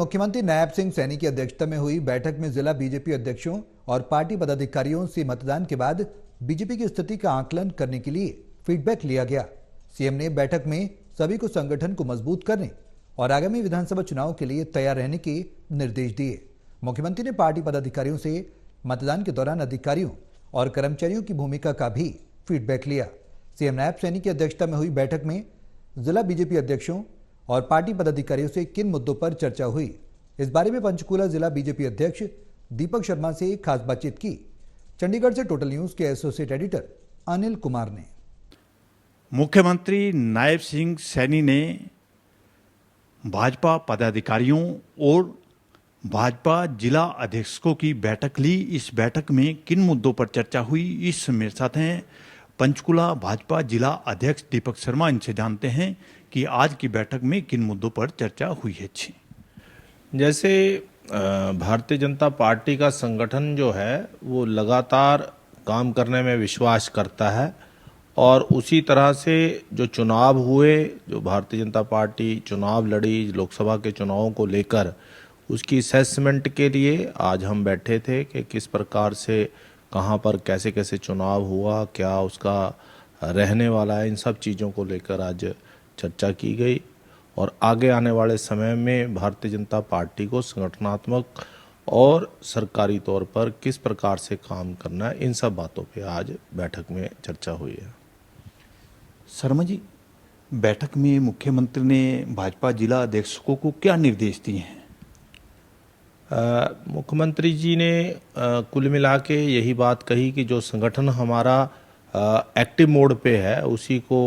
मुख्यमंत्री नायब सिंह सैनी की अध्यक्षता में हुई बैठक में जिला बीजेपी अध्यक्षों और पार्टी पदाधिकारियों से मतदान के बाद बीजेपी की स्थिति का आकलन करने के लिए फीडबैक लिया गया। सीएम ने बैठक में सभी को संगठन को मजबूत करने और आगामी विधानसभा चुनाव के लिए तैयार रहने के निर्देश दिए। मुख्यमंत्री ने पार्टी पदाधिकारियों से मतदान के दौरान अधिकारियों और कर्मचारियों की भूमिका का भी फीडबैक लिया। सीएम नायब सैनी की अध्यक्षता में हुई बैठक में जिला बीजेपी अध्यक्षों और पार्टी पदाधिकारियों से किन मुद्दों पर चर्चा हुई, इस बारे में पंचकूला जिला बीजेपी अध्यक्ष दीपक शर्मा से खास बातचीत की। चंडीगढ़ से टोटल न्यूज के एसोसिएट एडिटर अनिल कुमार ने। मुख्यमंत्री नायब सिंह सैनी ने भाजपा पदाधिकारियों और भाजपा जिला अध्यक्षों की बैठक ली। इस बैठक में किन मुद्दों पर चर्चा हुई, इस मेरे साथ हैं पंचकुला भाजपा जिला अध्यक्ष दीपक शर्मा। इनसे जानते हैं कि आज की बैठक में किन मुद्दों पर चर्चा हुई है। जैसे भारतीय जनता पार्टी का संगठन जो है वो लगातार काम करने में विश्वास करता है और उसी तरह से जो चुनाव हुए, जो भारतीय जनता पार्टी चुनाव लड़ी लोकसभा के चुनावों को लेकर, उसकी असेसमेंट के लिए आज हम बैठे थे कि किस प्रकार से कहाँ पर कैसे कैसे चुनाव हुआ, क्या उसका रहने वाला है, इन सब चीज़ों को लेकर आज चर्चा की गई और आगे आने वाले समय में भारतीय जनता पार्टी को संगठनात्मक और सरकारी तौर पर किस प्रकार से काम करना है, इन सब बातों पे आज बैठक में चर्चा हुई है। शर्मा जी, बैठक में मुख्यमंत्री ने भाजपा जिला अध्यक्षों को क्या निर्देश दिए हैं? मुख्यमंत्री जी ने कुल मिला के यही बात कही कि जो संगठन हमारा एक्टिव मोड पे है उसी को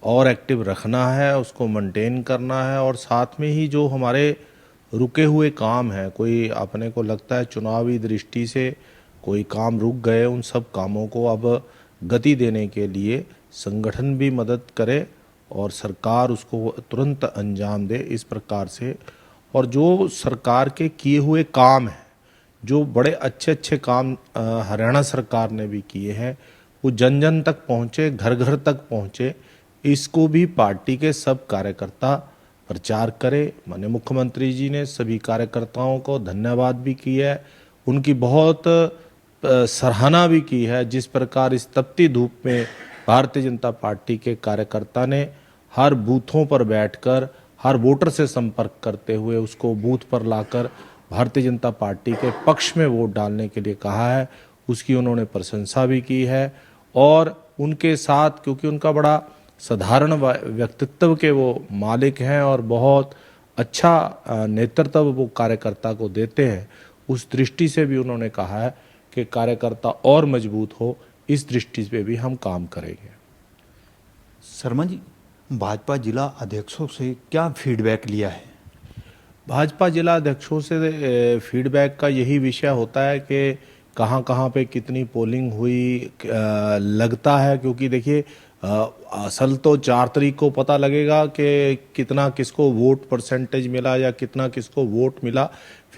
और एक्टिव रखना है, उसको मेंटेन करना है और साथ में ही जो हमारे रुके हुए काम हैं, कोई अपने को लगता है चुनावी दृष्टि से कोई काम रुक गए, उन सब कामों को अब गति देने के लिए संगठन भी मदद करे और सरकार उसको तुरंत अंजाम दे, इस प्रकार से। और जो सरकार के किए हुए काम हैं, जो बड़े अच्छे अच्छे काम हरियाणा सरकार ने भी किए हैं, वो जन जन तक पहुँचे, घर घर तक पहुँचे, इसको भी पार्टी के सब कार्यकर्ता प्रचार करे। माननीय मुख्यमंत्री जी ने सभी कार्यकर्ताओं को धन्यवाद भी किया है, उनकी बहुत सराहना भी की है। जिस प्रकार इस तपती धूप में भारतीय जनता पार्टी के कार्यकर्ता ने हर बूथों पर बैठकर हर वोटर से संपर्क करते हुए उसको बूथ पर लाकर भारतीय जनता पार्टी के पक्ष में वोट डालने के लिए कहा है, उसकी उन्होंने प्रशंसा भी की है। और उनके साथ, क्योंकि उनका बड़ा साधारण व्यक्तित्व के वो मालिक हैं और बहुत अच्छा नेतृत्व वो कार्यकर्ता को देते हैं, उस दृष्टि से भी उन्होंने कहा है कि कार्यकर्ता और मजबूत हो, इस दृष्टि से भी हम काम करेंगे। शर्मा जी, भाजपा जिला अध्यक्षों से क्या फीडबैक लिया है? भाजपा जिला अध्यक्षों से फीडबैक का यही विषय होता है कि कहाँ कहाँ पे कितनी पोलिंग हुई लगता है, क्योंकि देखिए असल तो 4 तारीख को पता लगेगा कि कितना किसको वोट परसेंटेज मिला या कितना किसको वोट मिला।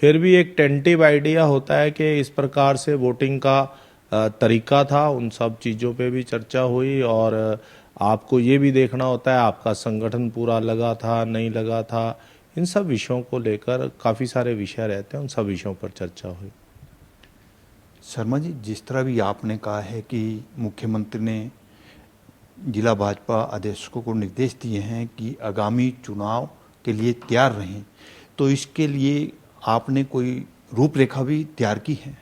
फिर भी एक टेंटिव आइडिया होता है कि इस प्रकार से वोटिंग का तरीका था, उन सब चीज़ों पे भी चर्चा हुई। और आपको ये भी देखना होता है आपका संगठन पूरा लगा था नहीं लगा था, इन सब विषयों को लेकर काफ़ी सारे विषय रहते हैं, उन सब विषयों पर चर्चा हुई। शर्मा जी, जिस तरह भी आपने कहा है कि मुख्यमंत्री ने जिला भाजपा अध्यक्षों को निर्देश दिए हैं कि आगामी चुनाव के लिए तैयार रहें, तो इसके लिए आपने कोई रूपरेखा भी तैयार की है?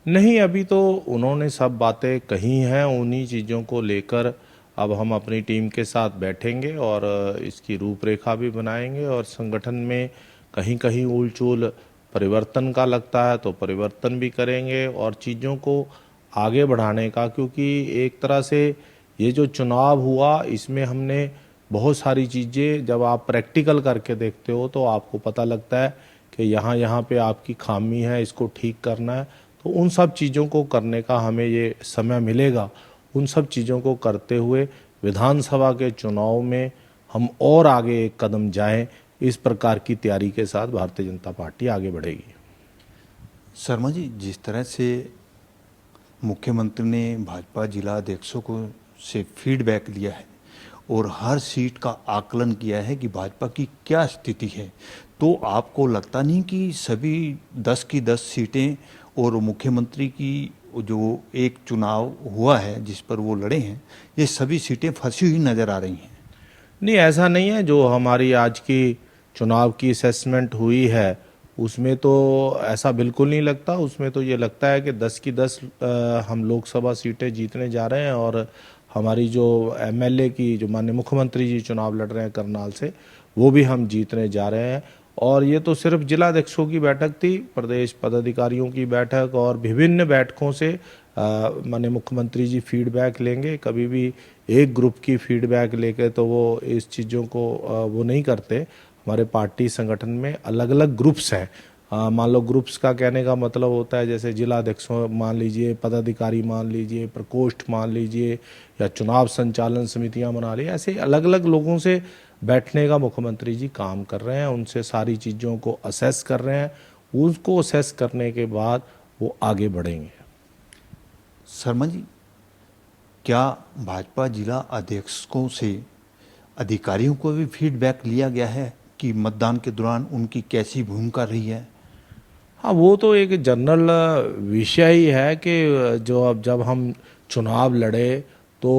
नहीं, अभी तो उन्होंने सब बातें कही हैं, उन्हीं चीज़ों को लेकर अब हम अपनी टीम के साथ बैठेंगे और इसकी रूपरेखा भी बनाएंगे और संगठन में कहीं कहीं उलझुल परिवर्तन का लगता है तो परिवर्तन भी करेंगे और चीज़ों को आगे बढ़ाने का, क्योंकि एक तरह से ये जो चुनाव हुआ इसमें हमने बहुत सारी चीज़ें जब आप प्रैक्टिकल करके देखते हो तो आपको पता लगता है कि यहाँ पे आपकी खामी है, इसको ठीक करना है। तो उन सब चीज़ों को करने का हमें ये समय मिलेगा। उन सब चीज़ों को करते हुए विधानसभा के चुनाव में हम और आगे एक कदम जाएं, इस प्रकार की तैयारी के साथ भारतीय जनता पार्टी आगे बढ़ेगी। शर्मा जी, जिस तरह से मुख्यमंत्री ने भाजपा जिला अध्यक्षों को से फीडबैक लिया है, और हर सीट का आकलन किया है कि भाजपा की क्या स्थिति है, तो आपको लगता नहीं कि सभी 10 की 10 सीटें और मुख्यमंत्री की जो एक चुनाव हुआ है जिस पर वो लड़े हैं, ये सभी सीटें फंसी हुई नजर आ रही हैं? नहीं, ऐसा नहीं है। जो हमारी आज की चुनाव की असेसमेंट हुई है उसमें तो ऐसा बिल्कुल नहीं लगता। उसमें तो ये लगता है कि 10 की 10 हम लोकसभा सीटें जीतने जा रहे हैं और हमारी जो एमएलए की जो माननीय मुख्यमंत्री जी चुनाव लड़ रहे हैं करनाल से, वो भी हम जीतने जा रहे हैं। और ये तो सिर्फ जिलाध्यक्षों की बैठक थी, प्रदेश पदाधिकारियों की बैठक और विभिन्न बैठकों से माननीय मुख्यमंत्री जी फीडबैक लेंगे। कभी भी एक ग्रुप की फीडबैक लेके तो वो इस चीज़ों को वो नहीं करते। हमारे पार्टी संगठन में अलग अलग ग्रुप्स हैं। मान लो ग्रुप्स का कहने का मतलब होता है जैसे जिलाध्यक्षों मान लीजिए, पदाधिकारी मान लीजिए, प्रकोष्ठ मान लीजिए, या चुनाव संचालन समितियां बना ली। ऐसे अलग अलग लोगों से बैठने का मुख्यमंत्री जी काम कर रहे हैं, उनसे सारी चीज़ों को असेस कर रहे हैं। उसको असेस करने के बाद वो आगे बढ़ेंगे। शर्मा जी, क्या भाजपा जिला अध्यक्षों से अधिकारियों को भी फीडबैक लिया गया है कि मतदान के दौरान उनकी कैसी भूमिका रही है? हाँ, वो तो एक जनरल विषय ही है कि जो अब जब हम चुनाव लड़े तो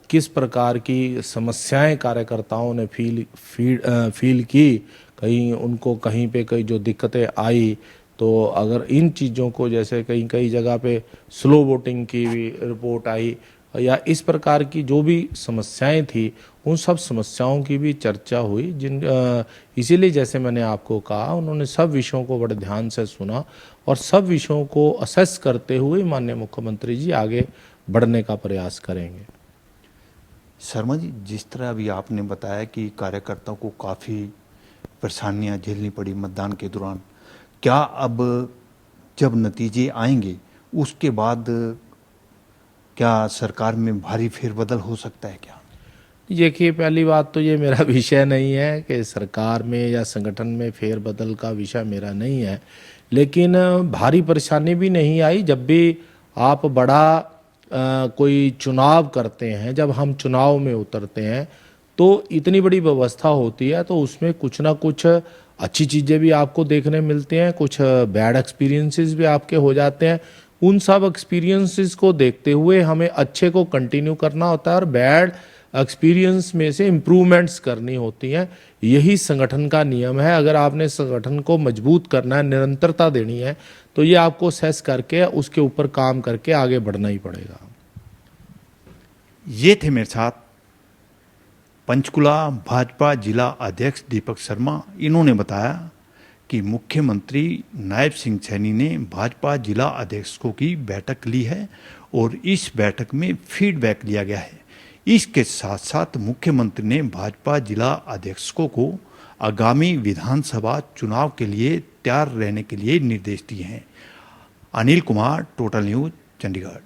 किस प्रकार की समस्याएं कार्यकर्ताओं ने फील की, कहीं उनको कहीं पे कहीं जो दिक्कतें आई, तो अगर इन चीज़ों को जैसे कहीं कई जगह पे स्लो वोटिंग की भी रिपोर्ट आई या इस प्रकार की जो भी समस्याएं थी, उन सब समस्याओं की भी चर्चा हुई। इसीलिए जैसे मैंने आपको कहा, उन्होंने सब विषयों को बड़े ध्यान से सुना और सब विषयों को असेस करते हुए माननीय मुख्यमंत्री जी आगे बढ़ने का प्रयास करेंगे। शर्मा जी, जिस तरह अभी आपने बताया कि कार्यकर्ताओं को काफ़ी परेशानियां झेलनी पड़ी मतदान के दौरान, क्या अब जब नतीजे आएंगे उसके बाद क्या सरकार में भारी फेरबदल हो सकता है क्या? देखिए, पहली बात तो ये मेरा विषय नहीं है कि सरकार में या संगठन में फेरबदल का विषय मेरा नहीं है, लेकिन भारी परेशानी भी नहीं आई। जब भी आप बड़ा कोई चुनाव करते हैं, जब हम चुनाव में उतरते हैं तो इतनी बड़ी व्यवस्था होती है, तो उसमें कुछ ना कुछ अच्छी चीज़ें भी आपको देखने मिलती हैं, कुछ बैड एक्सपीरियंसेस भी आपके हो जाते हैं। उन सब एक्सपीरियंसेस को देखते हुए हमें अच्छे को कंटिन्यू करना होता है और बैड एक्सपीरियंस में से इम्प्रूवमेंट्स करनी होती हैं। यही संगठन का नियम है। अगर आपने संगठन को मजबूत करना है, निरंतरता देनी है, तो ये आपको सेस करके उसके ऊपर काम करके आगे बढ़ना ही पड़ेगा। ये थे मेरे साथ पंचकुला भाजपा जिला अध्यक्ष दीपक शर्मा। इन्होंने बताया कि मुख्यमंत्री नायब सिंह सैनी ने भाजपा जिला अध्यक्षों की बैठक ली है और इस बैठक में फीडबैक लिया गया है। इसके साथ साथ मुख्यमंत्री ने भाजपा जिला अध्यक्षों को आगामी विधानसभा चुनाव के लिए तैयार रहने के लिए निर्देश दिए हैं। Anil Kumar, total news, Chandigarh.